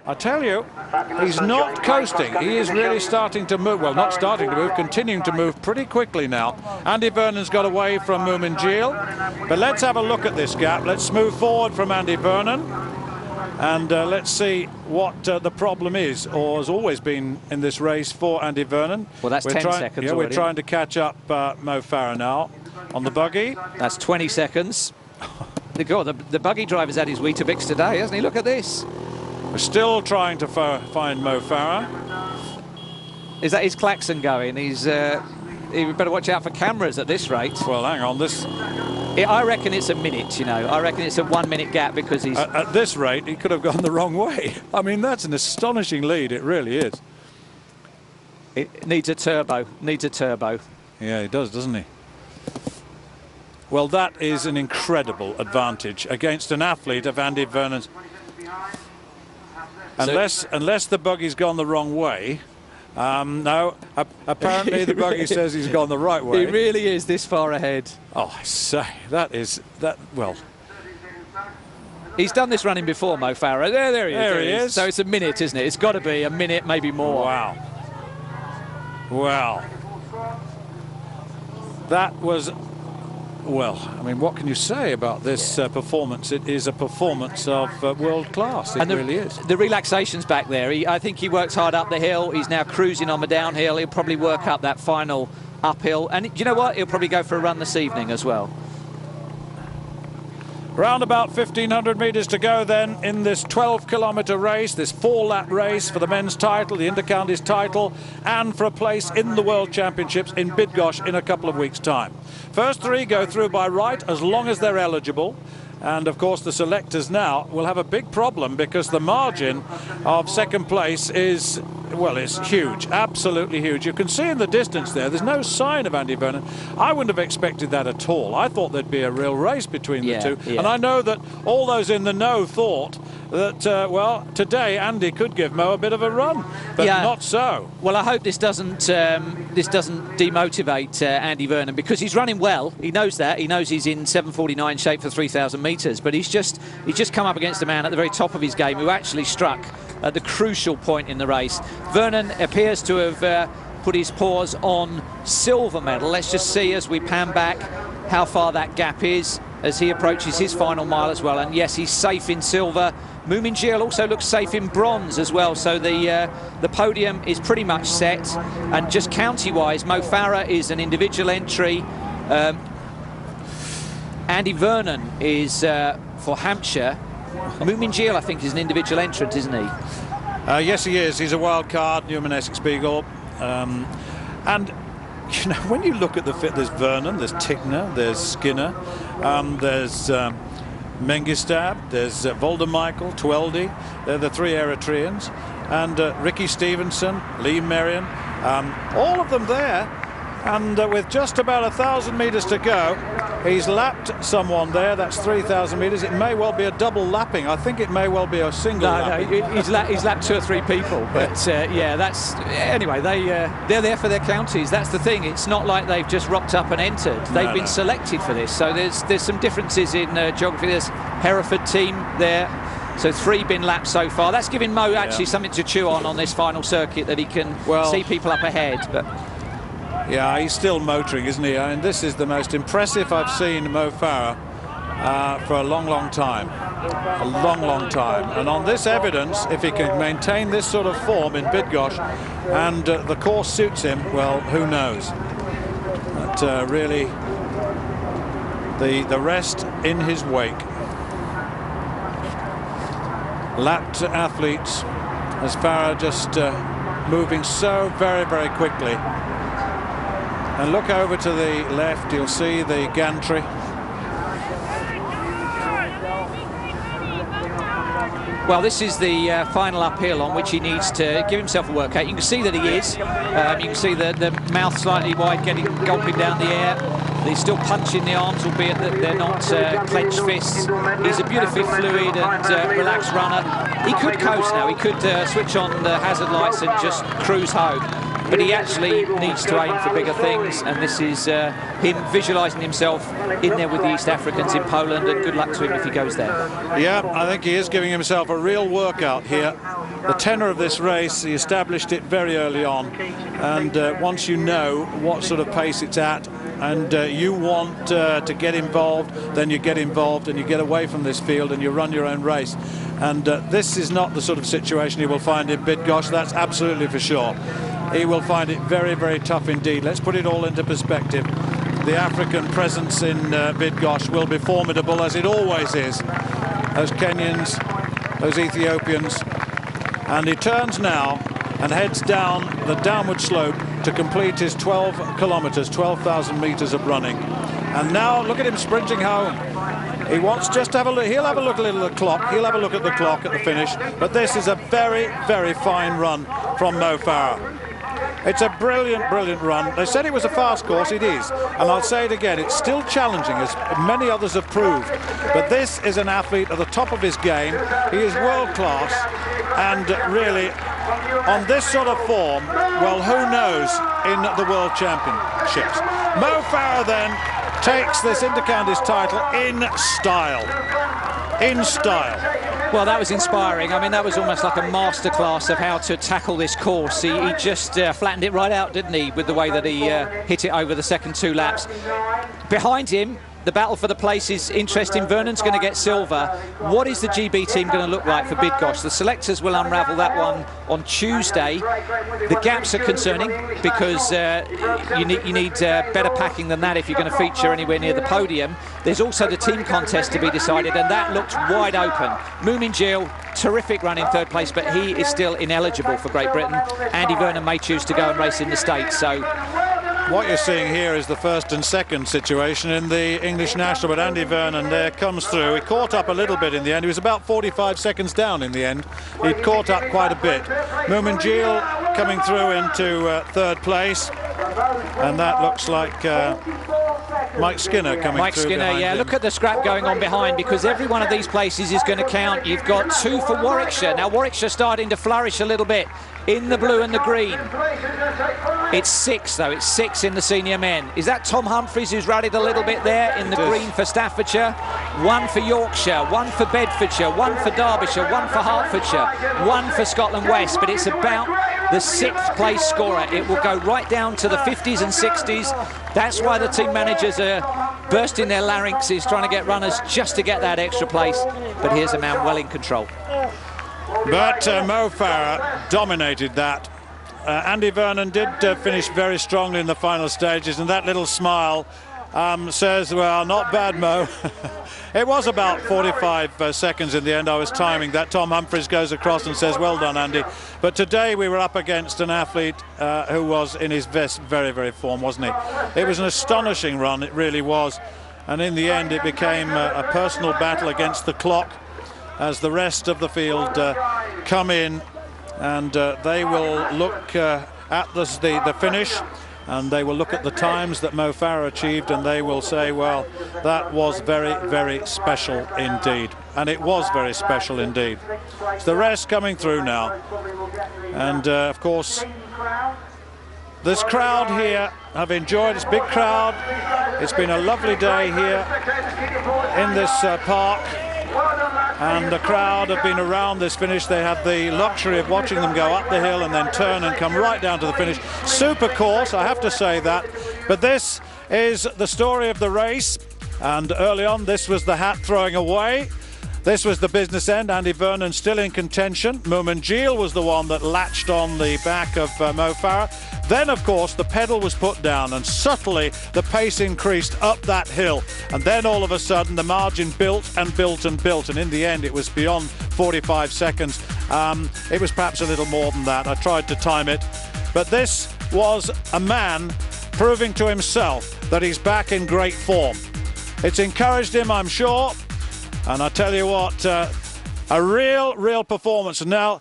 I tell you, he's not coasting. He is really starting to move. Well, not starting to move, continuing to move pretty quickly now. Andy Vernon's got away from Moomin Geel. But let's have a look at this gap. Let's move forward from Andy Vernon. And let's see what the problem is, or has always been in this race for Andy Vernon. Well, that's 10 seconds Yeah, already. we're trying to catch up Mo Farah now on the buggy. That's 20 seconds. The buggy driver's had his Weetabix today, hasn't he? Look at this. We're still trying to find Mo Farah. Is that his klaxon going? He's he better watch out for cameras at this rate. Well, hang on. I reckon it's a minute, you know. I reckon it's a 1 minute gap because he's... At this rate, he could have gone the wrong way. I mean, that's an astonishing lead. It really is. It needs a turbo. Needs a turbo. Yeah, he does, doesn't he? Well, that is an incredible advantage against an athlete of Andy Vernon's. Unless the buggy's gone the wrong way. No, apparently the buggy says he's gone the right way. He really is this far ahead. Oh, I say, well. He's done this running before, Mo Farah. There he is. So it's a minute, isn't it? It's got to be a minute, maybe more. Wow. Wow. That was... Well, I mean, what can you say about this performance? It is a performance of world class. It really is. The relaxation's back there. I think he works hard up the hill. He's now cruising on the downhill. He'll probably work up that final uphill. And you know what? He'll probably go for a run this evening as well. Round about 1,500 metres to go then in this 12-kilometre race, this 4-lap race for the men's title, the Intercounties title, and for a place in the World Championships in Bydgoszcz in a couple of weeks' time. First three go through by right as long as they're eligible. And, of course, the selectors now will have a big problem because the margin of second place is, well, it's huge, absolutely huge. You can see in the distance there's no sign of Andy Vernon. I wouldn't have expected that at all. I thought there'd be a real race between the two. Yeah. And I know that all those in the know thought that, well, today Andy could give Mo a bit of a run, but not so. Well, I hope this doesn't demotivate Andy Vernon because he's running well. He knows that. He knows he's in 7:49 shape for 3,000 metres, but he's just come up against a man at the very top of his game who actually struck at the crucial point in the race. Vernon appears to have put his paws on silver medal. Let's just see as we pan back how far that gap is as he approaches his final mile as well. And yes, he's safe in silver. Moomin Geel also looks safe in bronze as well, so the podium is pretty much set. And just county-wise, Mo Farah is an individual entry. Andy Vernon is for Hampshire. Moomin Geel, I think, is an individual entrant, isn't he? Yes, he is. He's a wild card, Newman Essex Beagle. And, you know, when you look at the fit, there's Vernon, there's Tickner, there's Skinner, there's Mengistab, there's Voldemichael, Tweldy. They're the three Eritreans. And Ricky Stevenson, Lee Merrion, all of them there. And with just about 1,000 metres to go, he's lapped someone there. That's 3,000 metres. It may well be a double lapping. I think it may well be a single lapping. No, he's lapped 2 or 3 people. But yeah, that's anyway. They're there for their counties. That's the thing. It's not like they've just rocked up and entered. They've been selected for this. So there's some differences in geography. There's Hereford team there. So 3 been lapped so far. That's giving Mo actually something to chew on this final circuit, that he can see people up ahead. But yeah, he's still motoring, isn't he? And this is the most impressive I've seen Mo Farah for a long, long time. A long, long time. And on this evidence, if he can maintain this sort of form in Bydgoszcz and the course suits him, well, who knows? But really, the rest in his wake. Lapped athletes, as Farah just moving so very, very quickly. And look over to the left, you'll see the gantry. Well, this is the final uphill on which he needs to give himself a workout. You can see that he is. You can see the mouth slightly wide, gulping down the air. He's still punching the arms, albeit that they're not clenched fists. He's a beautifully fluid and relaxed runner. He could coast now. He could switch on the hazard lights and just cruise home. but he actually needs to aim for bigger things, and this is him visualising himself in there with the East Africans in Poland, and good luck to him if he goes there. Yeah, I think he is giving himself a real workout here. The tenor of this race, he established it very early on, and once you know what sort of pace it's at, and you want to get involved, then you get involved and you get away from this field and you run your own race. And this is not the sort of situation you will find in Bydgoszcz, that's absolutely for sure. He will find it very, very tough indeed. Let's put it all into perspective. The African presence in Bydgoszcz will be formidable, as it always is. Those Kenyans, those Ethiopians. And he turns now and heads down the downward slope to complete his 12 kilometers, 12,000 meters of running. And now look at him sprinting home. He wants just to have a look. He'll have a look at the clock. He'll have a look at the clock at the finish. But this is a very, very fine run from Mo Farah. It's a brilliant, brilliant run. They said it was a fast course. It is. And I'll say it again. It's still challenging, as many others have proved. But this is an athlete at the top of his game. He is world class. And really, on this sort of form, well, who knows in the World Championships. Mo Farah then takes this Inter-Counties title in style. In style. Well, that was inspiring. I mean, that was almost like a masterclass of how to tackle this course. He just flattened it right out, didn't he, with the way that he hit it over the second 2 laps. Behind him, the battle for the place is interesting. Vernon's going to get silver. What is the GB team going to look like for Bydgoszcz? The selectors will unravel that one on Tuesday. The gaps are concerning because you need better packing than that if you're going to feature anywhere near the podium. There's also the team contest to be decided, and that looks wide open. Moomin Gilles, terrific run in 3rd place, but he is still ineligible for Great Britain. Andy Vernon may choose to go and race in the States. So what you're seeing here is the 1st and 2nd situation in the English National, but Andy Vernon there comes through. He caught up a little bit in the end. He was about 45 seconds down in the end. He'd caught up quite a bit. Moomin Gilles coming through into 3rd place, and that looks like Mike Skinner coming Mike through. Skinner, yeah. Him. Look at the scrap going on behind, because every one of these places is going to count. You've got 2 for Warwickshire. Now Warwickshire starting to flourish a little bit in the blue and the green. It's 6 though, it's 6 in the senior men. Is that Tom Humphries, who's rallied a little bit there in the green for Staffordshire? 1 for Yorkshire, 1 for Bedfordshire, 1 for Derbyshire, 1 for Hertfordshire, 1 for Scotland West, but it's about the 6th place scorer. It will go right down to the 50s and 60s. That's why the team managers are bursting their larynxes trying to get runners just to get that extra place. But here's a man well in control. But Mo Farah dominated that. Andy Vernon did finish very strongly in the final stages, and that little smile says, well, not bad, Mo. It was about 45 seconds in the end. I was timing that. Tom Humphries goes across and says, well done, Andy. But today we were up against an athlete who was in his best, very, very form, wasn't he? It was an astonishing run, it really was. And in the end, it became a personal battle against the clock as the rest of the field come in, and they will look at the finish, and they will look at the times that Mo Farah achieved, and they will say, well, that was very, very special indeed. And it was very special indeed. It's the rest coming through now. And of course, this crowd here have enjoyed. It's a big crowd. It's been a lovely day here in this park. And the crowd have been around this finish. They had the luxury of watching them go up the hill and then turn and come right down to the finish. Super course, I have to say that. But this is the story of the race. And early on, this was the hat throwing away. This was the business end. Andy Vernon still in contention. Moomin Gilles was the one that latched on the back of Mo Farah. Then, of course, the pedal was put down, and subtly the pace increased up that hill. And then all of a sudden the margin built and built and built. And in the end, it was beyond 45 seconds. It was perhaps a little more than that. I tried to time it. But this was a man proving to himself that he's back in great form. It's encouraged him, I'm sure. And I tell you what, a real performance. Now,